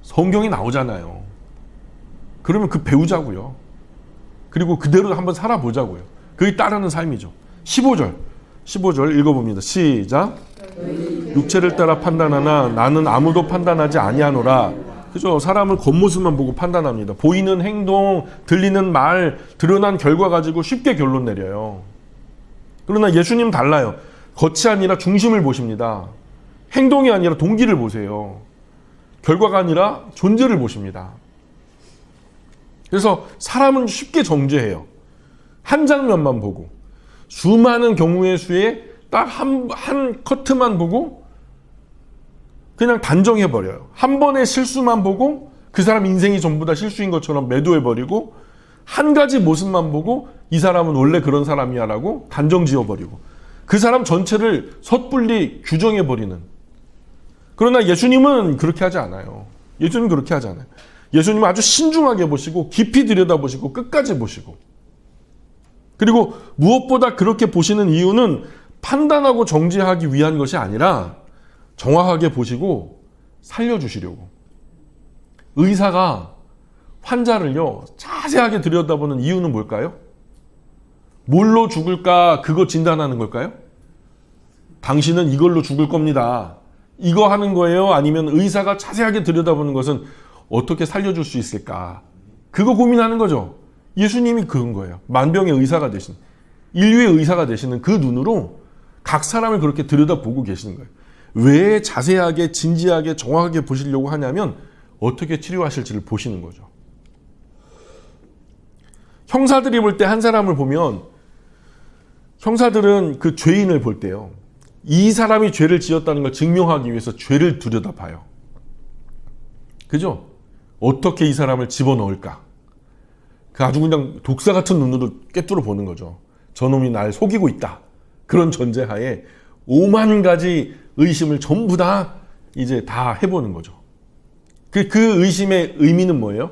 성경이 나오잖아요. 그러면 그 배우자고요. 그리고 그대로 한번 살아보자고요. 그게 따르는 삶이죠. 15절 읽어봅니다. 시작. 육체를 따라 판단하나 나는 아무도 판단하지 아니하노라. 그죠? 사람을 겉모습만 보고 판단합니다. 보이는 행동, 들리는 말, 드러난 결과 가지고 쉽게 결론 내려요. 그러나 예수님 달라요. 겉이 아니라 중심을 보십니다. 행동이 아니라 동기를 보세요. 결과가 아니라 존재를 보십니다. 그래서 사람은 쉽게 정죄해요. 한 장면만 보고 수많은 경우의 수에 딱 한 커트만 보고 그냥 단정해버려요. 한 번의 실수만 보고 그 사람 인생이 전부 다 실수인 것처럼 매도해버리고 한 가지 모습만 보고 이 사람은 원래 그런 사람이야 라고 단정 지어버리고 그 사람 전체를 섣불리 규정해버리는. 그러나 예수님은 그렇게 하지 않아요. 예수님은 그렇게 하지 않아요. 예수님은 아주 신중하게 보시고 깊이 들여다보시고 끝까지 보시고 그리고 무엇보다 그렇게 보시는 이유는 판단하고 정죄하기 위한 것이 아니라 정확하게 보시고 살려주시려고. 의사가 환자를요 자세하게 들여다보는 이유는 뭘까요? 뭘로 죽을까 그거 진단하는 걸까요? 당신은 이걸로 죽을 겁니다. 이거 하는 거예요? 아니면 의사가 자세하게 들여다보는 것은 어떻게 살려줄 수 있을까? 그거 고민하는 거죠. 예수님이 그런 거예요. 만병의 의사가 되신, 인류의 의사가 되시는 그 눈으로 각 사람을 그렇게 들여다보고 계시는 거예요. 왜 자세하게 진지하게 정확하게 보시려고 하냐면 어떻게 치료하실지를 보시는 거죠. 형사들이 볼 때 한 사람을 보면 형사들은 그 죄인을 볼 때요. 이 사람이 죄를 지었다는 걸 증명하기 위해서 죄를 들여다봐요. 그죠? 어떻게 이 사람을 집어넣을까? 그 아주 그냥 독사 같은 눈으로 꿰뚫어 보는 거죠. 저놈이 날 속이고 있다. 그런 전제하에 5만 가지 의심을 전부 다 이제 다 해보는 거죠. 그 의심의 의미는 뭐예요?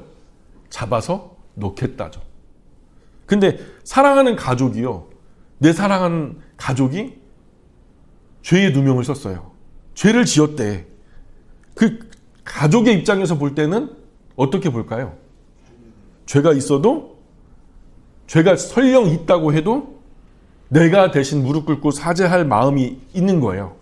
잡아서 놓겠다죠. 근데 사랑하는 가족이요. 내 사랑하는 가족이 죄의 누명을 썼어요. 죄를 지었대. 그 가족의 입장에서 볼 때는 어떻게 볼까요? 죄가 있어도 죄가 설령 있다고 해도 내가 대신 무릎 꿇고 사죄할 마음이 있는 거예요.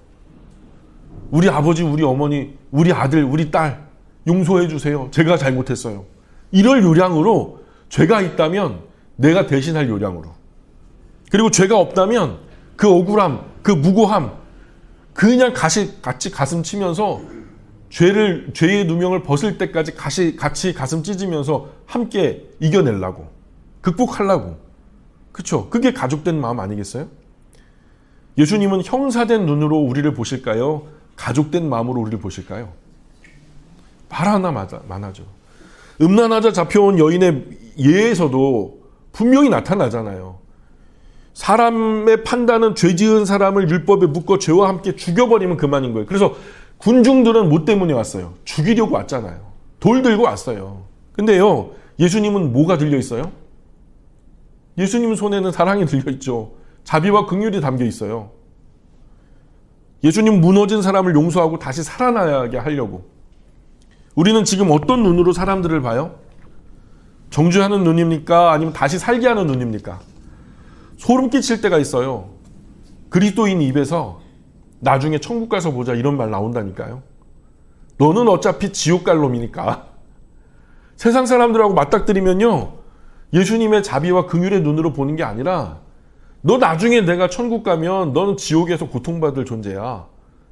우리 아버지, 우리 어머니, 우리 아들, 우리 딸 용서해 주세요. 제가 잘못했어요. 이럴 요량으로 죄가 있다면 내가 대신할 요량으로. 그리고 죄가 없다면 그 억울함, 그 무고함, 그냥 같이 가슴 치면서 죄의 누명을 벗을 때까지 같이 가슴 찢으면서 함께 이겨내려고, 극복하려고. 그렇죠? 그게 가족된 마음 아니겠어요? 예수님은 형사된 눈으로 우리를 보실까요? 가족된 마음으로 우리를 보실까요? 말 하나 많아죠. 음란하자 잡혀온 여인의 예에서도 분명히 나타나잖아요. 사람의 판단은 죄 지은 사람을 율법에 묶어 죄와 함께 죽여버리면 그만인 거예요. 그래서 군중들은 뭐 때문에 왔어요? 죽이려고 왔잖아요. 돌 들고 왔어요. 근데요, 예수님은 뭐가 들려 있어요? 예수님 손에는 사랑이 들려 있죠. 자비와 긍휼이 담겨 있어요. 예수님 무너진 사람을 용서하고 다시 살아나게 하려고. 우리는 지금 어떤 눈으로 사람들을 봐요? 정죄하는 눈입니까? 아니면 다시 살게 하는 눈입니까? 소름 끼칠 때가 있어요. 그리스도인 입에서 나중에 천국 가서 보자 이런 말 나온다니까요. 너는 어차피 지옥 갈 놈이니까. 세상 사람들하고 맞닥뜨리면요, 예수님의 자비와 긍휼의 눈으로 보는 게 아니라 너 나중에 내가 천국 가면 너는 지옥에서 고통받을 존재야.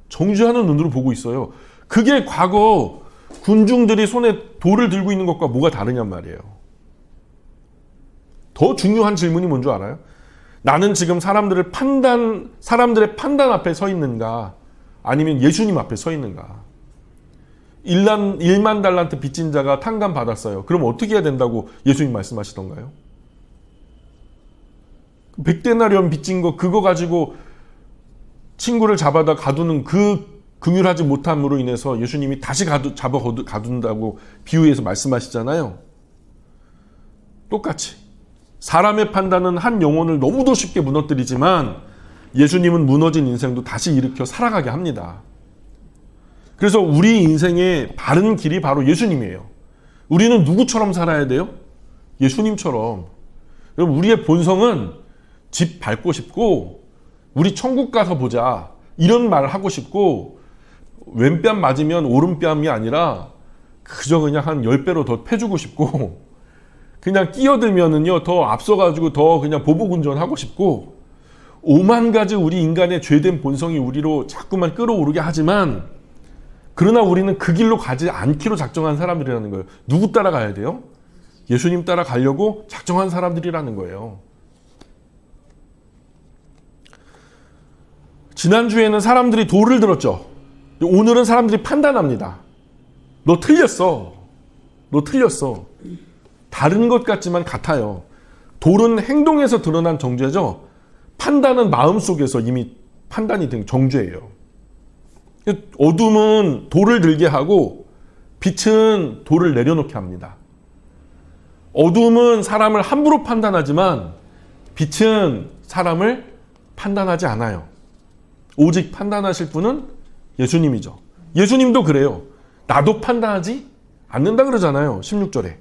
정죄하는 눈으로 보고 있어요. 그게 과거 군중들이 손에 돌을 들고 있는 것과 뭐가 다르냔 말이에요. 더 중요한 질문이 뭔 줄 알아요? 나는 지금 사람들의 판단 앞에 서 있는가? 아니면 예수님 앞에 서 있는가? 1만 달란트 빚진 자가 탕감 받았어요. 그럼 어떻게 해야 된다고 예수님 말씀하시던가요? 100데나리온 빚진 거 그거 가지고 친구를 잡아다 가두는 그 긍휼하지 못함으로 인해서 예수님이 다시 잡아 가둔다고 비유해서 말씀하시잖아요. 똑같이 사람의 판단은 한 영혼을 너무도 쉽게 무너뜨리지만 예수님은 무너진 인생도 다시 일으켜 살아가게 합니다. 그래서 우리 인생의 바른 길이 바로 예수님이에요. 우리는 누구처럼 살아야 돼요? 예수님처럼. 여러분, 우리의 본성은 집 밟고 싶고 우리 천국 가서 보자 이런 말 하고 싶고 왼뺨 맞으면 오른뺨이 아니라 그저 그냥 한 10배로 더 패주고 싶고 그냥 끼어들면은요 더 앞서가지고 더 그냥 보복운전하고 싶고 5만 가지 우리 인간의 죄된 본성이 우리로 자꾸만 끌어오르게 하지만 그러나 우리는 그 길로 가지 않기로 작정한 사람들이라는 거예요. 누구 따라가야 돼요? 예수님 따라가려고 작정한 사람들이라는 거예요. 지난주에는 사람들이 돌을 들었죠. 오늘은 사람들이 판단합니다. 너 틀렸어. 너 틀렸어. 다른 것 같지만 같아요. 돌은 행동에서 드러난 정죄죠. 판단은 마음속에서 이미 판단이 된 정죄예요. 어둠은 돌을 들게 하고 빛은 돌을 내려놓게 합니다. 어둠은 사람을 함부로 판단하지만 빛은 사람을 판단하지 않아요. 오직 판단하실 분은 예수님이죠. 예수님도 그래요. 나도 판단하지 않는다 그러잖아요. 16절에.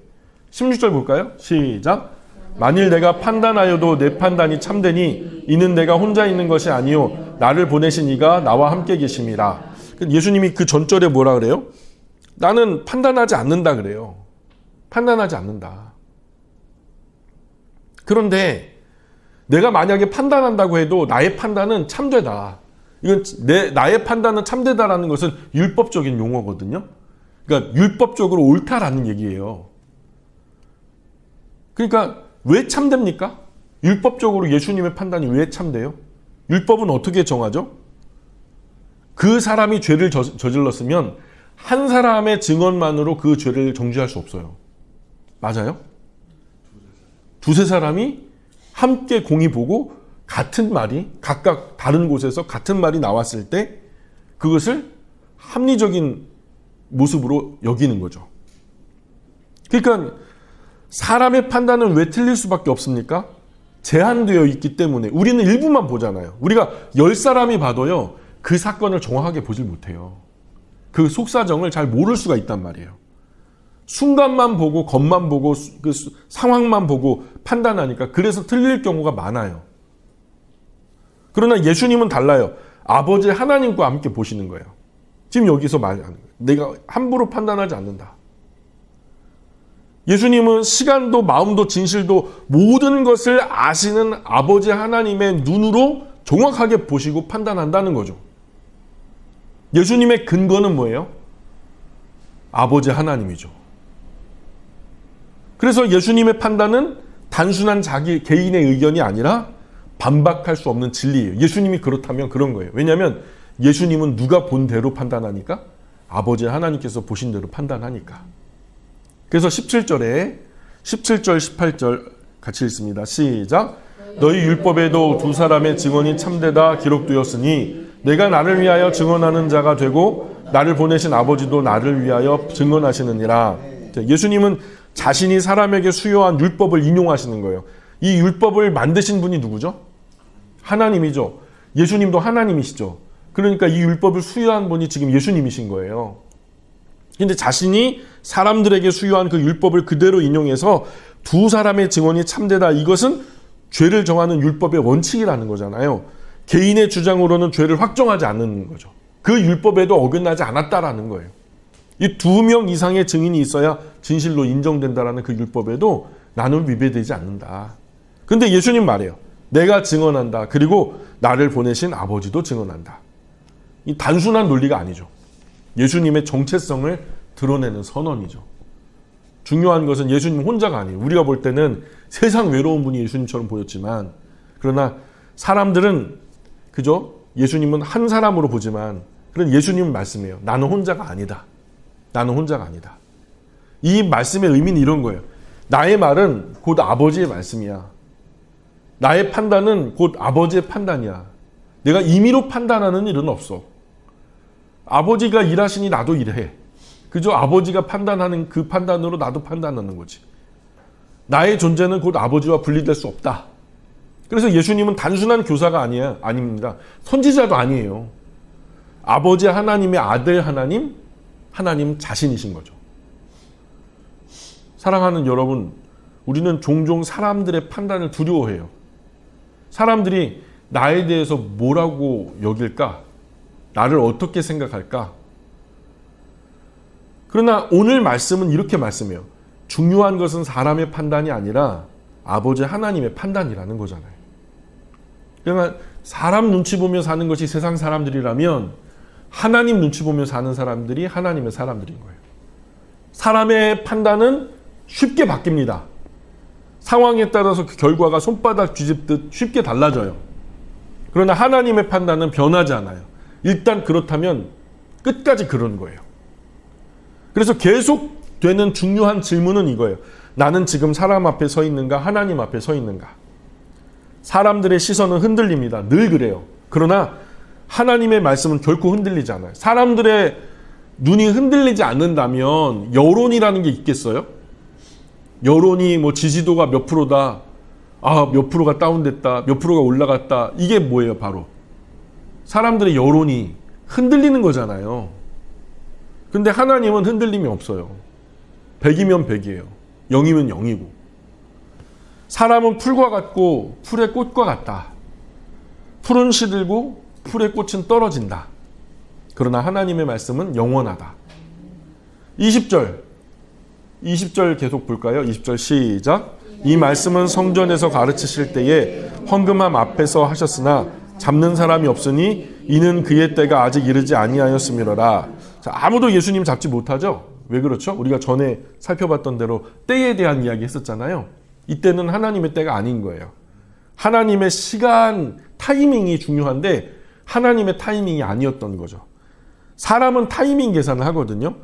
16절 볼까요? 시작. 만일 내가 판단하여도 내 판단이 참되니 이는 내가 혼자 있는 것이 아니요 나를 보내신 이가 나와 함께 계심이라. 예수님이 그 전절에 뭐라 그래요? 나는 판단하지 않는다 그래요. 판단하지 않는다. 그런데 내가 만약에 판단한다고 해도 나의 판단은 참되다. 이건 나의 판단은 참되다라는 것은 율법적인 용어거든요. 그러니까 율법적으로 옳다라는 얘기예요. 그러니까 왜 참됩니까? 율법적으로 예수님의 판단이 왜 참돼요? 율법은 어떻게 정하죠? 그 사람이 죄를 저질렀으면 한 사람의 증언만으로 그 죄를 정죄할 수 없어요. 맞아요? 두세 사람이 함께 공히 보고 같은 말이 각각 다른 곳에서 같은 말이 나왔을 때 그것을 합리적인 모습으로 여기는 거죠. 그러니까 사람의 판단은 왜 틀릴 수밖에 없습니까? 제한되어 있기 때문에 우리는 일부만 보잖아요. 우리가 10사람이 봐도요. 그 사건을 정확하게 보질 못해요. 그 속사정을 잘 모를 수가 있단 말이에요. 순간만 보고 겉만 보고 그 상황만 보고 판단하니까 그래서 틀릴 경우가 많아요. 그러나 예수님은 달라요. 아버지 하나님과 함께 보시는 거예요. 지금 여기서 말하는 거예요. 내가 함부로 판단하지 않는다. 예수님은 시간도 마음도 진실도 모든 것을 아시는 아버지 하나님의 눈으로 정확하게 보시고 판단한다는 거죠. 예수님의 근거는 뭐예요? 아버지 하나님이죠. 그래서 예수님의 판단은 단순한 자기 개인의 의견이 아니라 반박할 수 없는 진리예요. 예수님이 그렇다면 그런 거예요. 왜냐하면 예수님은 누가 본 대로 판단하니까? 아버지 하나님께서 보신 대로 판단하니까. 그래서 17절, 18절 같이 읽습니다. 시작. 너희 율법에도 두 사람의 증언이 참되다 기록되었으니 내가 나를 위하여 증언하는 자가 되고 나를 보내신 아버지도 나를 위하여 증언하시느니라. 예수님은 자신이 사람에게 수여한 율법을 인용하시는 거예요. 이 율법을 만드신 분이 누구죠? 하나님이죠. 예수님도 하나님이시죠. 그러니까 이 율법을 수여한 분이 지금 예수님이신 거예요. 근데 자신이 사람들에게 수여한 그 율법을 그대로 인용해서 두 사람의 증언이 참되다. 이것은 죄를 정하는 율법의 원칙이라는 거잖아요. 개인의 주장으로는 죄를 확정하지 않는 거죠. 그 율법에도 어긋나지 않았다라는 거예요. 이 2명 이상의 증인이 있어야 진실로 인정된다라는 그 율법에도 나는 위배되지 않는다. 근데 예수님 말이에요. 내가 증언한다. 그리고 나를 보내신 아버지도 증언한다. 이 단순한 논리가 아니죠. 예수님의 정체성을 드러내는 선언이죠. 중요한 것은 예수님 혼자가 아니에요. 우리가 볼 때는 세상 외로운 분이 예수님처럼 보였지만, 그러나 사람들은 그죠? 예수님은 한 사람으로 보지만, 그런 예수님은 말씀해요. 나는 혼자가 아니다. 나는 혼자가 아니다. 이 말씀의 의미는 이런 거예요. 나의 말은 곧 아버지의 말씀이야. 나의 판단은 곧 아버지의 판단이야. 내가 임의로 판단하는 일은 없어. 아버지가 일하시니 나도 일해. 그죠? 아버지가 판단하는 그 판단으로 나도 판단하는 거지. 나의 존재는 곧 아버지와 분리될 수 없다. 그래서 예수님은 단순한 교사가 아닙니다. 선지자도 아니에요. 아버지 하나님의 아들 하나님, 하나님 자신이신 거죠. 사랑하는 여러분, 우리는 종종 사람들의 판단을 두려워해요. 사람들이 나에 대해서 뭐라고 여길까? 나를 어떻게 생각할까? 그러나 오늘 말씀은 이렇게 말씀해요. 중요한 것은 사람의 판단이 아니라 아버지 하나님의 판단이라는 거잖아요. 그러니까 사람 눈치 보며 사는 것이 세상 사람들이라면 하나님 눈치 보며 사는 사람들이 하나님의 사람들인 거예요. 사람의 판단은 쉽게 바뀝니다. 상황에 따라서 그 결과가 손바닥 뒤집듯 쉽게 달라져요. 그러나 하나님의 판단은 변하지 않아요. 일단 그렇다면 끝까지 그런 거예요. 그래서 계속 되는 중요한 질문은 이거예요. 나는 지금 사람 앞에 서 있는가? 하나님 앞에 서 있는가? 사람들의 시선은 흔들립니다. 늘 그래요. 그러나 하나님의 말씀은 결코 흔들리지 않아요. 사람들의 눈이 흔들리지 않는다면 여론이라는 게 있겠어요? 여론이 뭐 지지도가 몇 프로다. 몇 프로가 다운됐다. 몇 프로가 올라갔다. 이게 뭐예요? 바로 사람들의 여론이 흔들리는 거잖아요. 근데 하나님은 흔들림이 없어요. 100이면 100이에요. 0이면 0이고. 사람은 풀과 같고 풀의 꽃과 같다. 풀은 시들고 풀의 꽃은 떨어진다. 그러나 하나님의 말씀은 영원하다. 20절 계속 볼까요? 20절 시작. 이 말씀은 성전에서 가르치실 때에 헌금함 앞에서 하셨으나 잡는 사람이 없으니 이는 그의 때가 아직 이르지 아니하였음이로라. 자, 아무도 예수님 잡지 못하죠? 왜 그렇죠? 우리가 전에 살펴봤던 대로 때에 대한 이야기 했었잖아요. 이때는 하나님의 때가 아닌 거예요. 하나님의 시간 타이밍이 중요한데 하나님의 타이밍이 아니었던 거죠. 사람은 타이밍 계산을 하거든요.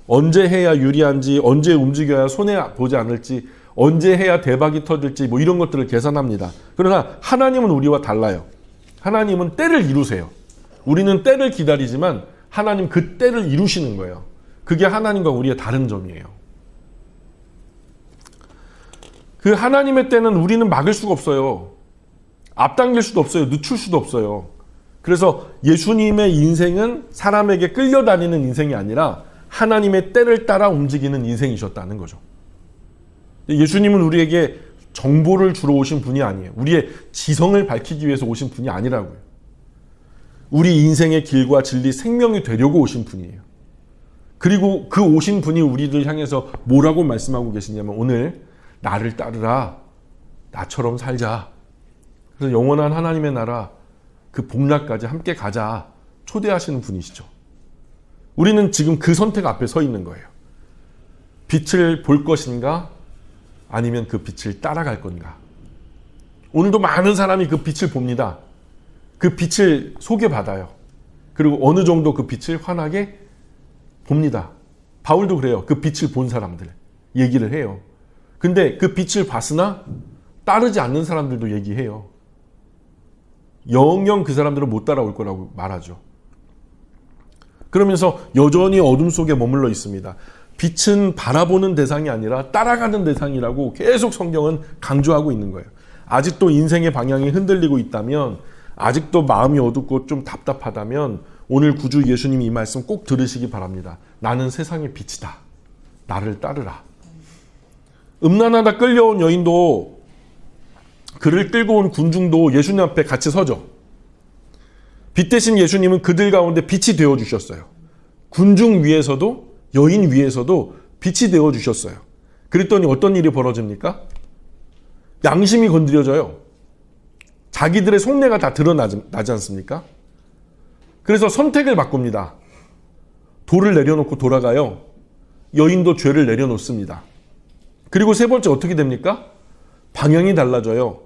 언제 해야 유리한지, 언제 움직여야 손해보지 않을지, 언제 해야 대박이 터질지 뭐 이런 것들을 계산합니다. 그러나 하나님은 우리와 달라요. 하나님은 때를 이루세요. 우리는 때를 기다리지만 하나님 그 때를 이루시는 거예요. 그게 하나님과 우리의 다른 점이에요. 그 하나님의 때는 우리는 막을 수가 없어요. 앞당길 수도 없어요. 늦출 수도 없어요. 그래서 예수님의 인생은 사람에게 끌려다니는 인생이 아니라 하나님의 때를 따라 움직이는 인생이셨다는 거죠. 예수님은 우리에게 정보를 주러 오신 분이 아니에요. 우리의 지성을 밝히기 위해서 오신 분이 아니라고요. 우리 인생의 길과 진리, 생명이 되려고 오신 분이에요. 그리고 그 오신 분이 우리를 향해서 뭐라고 말씀하고 계시냐면 오늘 나를 따르라. 나처럼 살자. 그래서 영원한 하나님의 나라 그 복락까지 함께 가자. 초대하시는 분이시죠. 우리는 지금 그 선택 앞에 서 있는 거예요. 빛을 볼 것인가? 아니면 그 빛을 따라갈 건가? 오늘도 많은 사람이 그 빛을 봅니다. 그 빛을 소개받아요. 그리고 어느 정도 그 빛을 환하게 봅니다. 바울도 그래요. 그 빛을 본 사람들 얘기를 해요. 근데 그 빛을 봤으나 따르지 않는 사람들도 얘기해요. 영영 그 사람들은 못 따라올 거라고 말하죠. 그러면서 여전히 어둠 속에 머물러 있습니다. 빛은 바라보는 대상이 아니라 따라가는 대상이라고 계속 성경은 강조하고 있는 거예요. 아직도 인생의 방향이 흔들리고 있다면, 아직도 마음이 어둡고 좀 답답하다면 오늘 구주 예수님이 이 말씀 꼭 들으시기 바랍니다. 나는 세상의 빛이다. 나를 따르라. 음란하다 끌려온 여인도, 그를 끌고 온 군중도 예수님 앞에 같이 서죠. 빛 대신 예수님은 그들 가운데 빛이 되어주셨어요. 군중 위에서도, 여인 위에서도 빛이 되어주셨어요. 그랬더니 어떤 일이 벌어집니까? 양심이 건드려져요. 자기들의 속내가 다 드러나지 않습니까? 그래서 선택을 바꿉니다. 돌을 내려놓고 돌아가요. 여인도 죄를 내려놓습니다. 그리고 세 번째 어떻게 됩니까? 방향이 달라져요.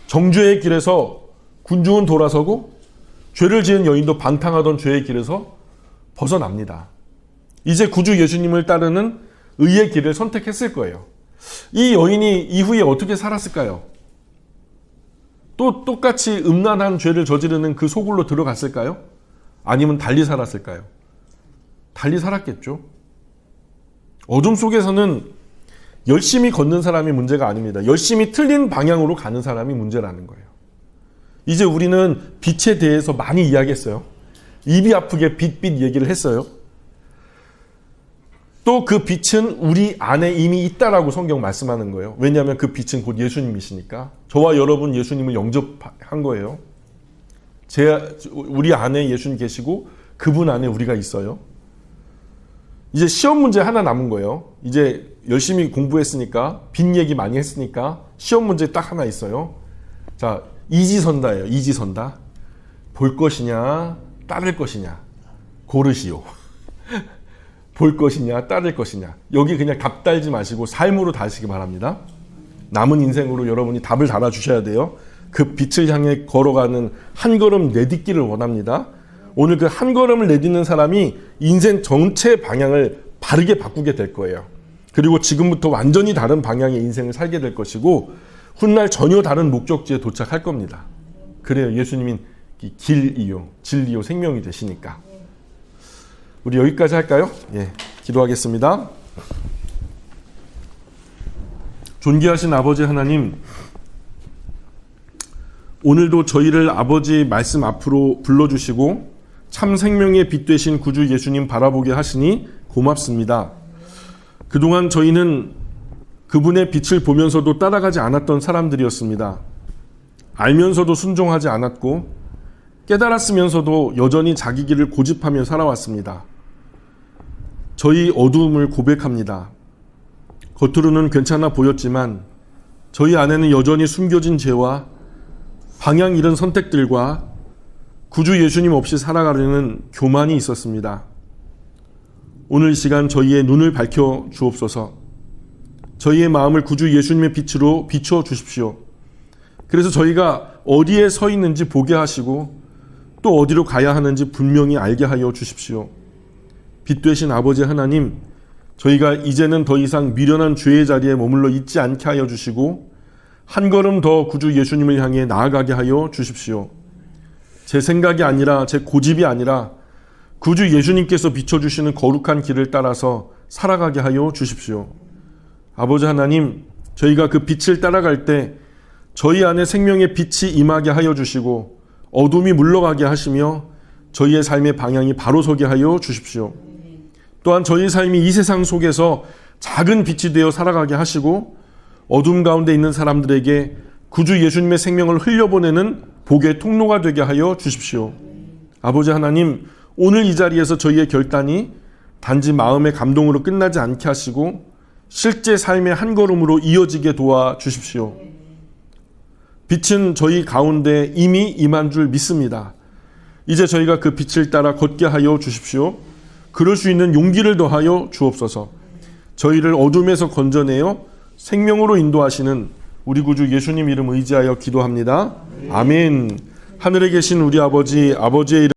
정죄의 길에서 군중은 돌아서고 죄를 지은 여인도 방탕하던 죄의 길에서 벗어납니다. 이제 구주 예수님을 따르는 의의 길을 선택했을 거예요. 이 여인이 이후에 어떻게 살았을까요? 또 똑같이 음란한 죄를 저지르는 그 소굴로 들어갔을까요? 아니면 달리 살았을까요? 달리 살았겠죠. 어둠 속에서는 열심히 걷는 사람이 문제가 아닙니다. 열심히 틀린 방향으로 가는 사람이 문제라는 거예요. 이제 우리는 빛에 대해서 많이 이야기했어요. 입이 아프게 빛 얘기를 했어요. 또 그 빛은 우리 안에 이미 있다라고 성경 말씀하는 거예요. 왜냐하면 그 빛은 곧 예수님이시니까. 저와 여러분 예수님을 영접한 거예요. 우리 안에 예수님 계시고 그분 안에 우리가 있어요. 이제 시험 문제 하나 남은 거예요. 이제 열심히 공부했으니까, 빛 얘기 많이 했으니까 시험 문제 딱 하나 있어요. 자, 이지선다예요. 이지선다. 볼 것이냐 따를 것이냐 고르시오. 볼 것이냐 따를 것이냐. 여기 그냥 답 달지 마시고 삶으로 다시기 바랍니다. 남은 인생으로 여러분이 답을 달아주셔야 돼요. 그 빛을 향해 걸어가는 한 걸음 내딛기를 원합니다. 오늘 그 한 걸음을 내딛는 사람이 인생 전체 방향을 바르게 바꾸게 될 거예요. 그리고 지금부터 완전히 다른 방향의 인생을 살게 될 것이고 훗날 전혀 다른 목적지에 도착할 겁니다. 그래요. 예수님이 길이요, 진리요, 생명이 되시니까. 우리 여기까지 할까요? 예, 기도하겠습니다. 존귀하신 아버지 하나님, 오늘도 저희를 아버지 말씀 앞으로 불러주시고 참 생명의 빛 되신 구주 예수님 바라보게 하시니 고맙습니다. 그동안 저희는 그분의 빛을 보면서도 따라가지 않았던 사람들이었습니다. 알면서도 순종하지 않았고 깨달았으면서도 여전히 자기 길을 고집하며 살아왔습니다. 저희 어두움을 고백합니다. 겉으로는 괜찮아 보였지만 저희 안에는 여전히 숨겨진 죄와 방향 잃은 선택들과 구주 예수님 없이 살아가려는 교만이 있었습니다. 오늘 이 시간 저희의 눈을 밝혀 주옵소서. 저희의 마음을 구주 예수님의 빛으로 비춰 주십시오. 그래서 저희가 어디에 서 있는지 보게 하시고 또 어디로 가야 하는지 분명히 알게 하여 주십시오. 빛 되신 아버지 하나님, 저희가 이제는 더 이상 미련한 죄의 자리에 머물러 있지 않게 하여 주시고 한 걸음 더 구주 예수님을 향해 나아가게 하여 주십시오. 제 생각이 아니라 제 고집이 아니라 구주 예수님께서 비춰주시는 거룩한 길을 따라서 살아가게 하여 주십시오. 아버지 하나님, 저희가 그 빛을 따라갈 때 저희 안에 생명의 빛이 임하게 하여 주시고 어둠이 물러가게 하시며 저희의 삶의 방향이 바로 서게 하여 주십시오. 또한 저희 삶이 이 세상 속에서 작은 빛이 되어 살아가게 하시고 어둠 가운데 있는 사람들에게 구주 예수님의 생명을 흘려보내는 복의 통로가 되게 하여 주십시오. 아버지 하나님, 오늘 이 자리에서 저희의 결단이 단지 마음의 감동으로 끝나지 않게 하시고 실제 삶의 한 걸음으로 이어지게 도와 주십시오. 빛은 저희 가운데 이미 임한 줄 믿습니다. 이제 저희가 그 빛을 따라 걷게 하여 주십시오. 그럴 수 있는 용기를 더하여 주옵소서. 저희를 어둠에서 건져내어 생명으로 인도하시는 우리 구주 예수님 이름 의지하여 기도합니다. 아멘. 하늘에 계신 우리 아버지, 아버지의 이름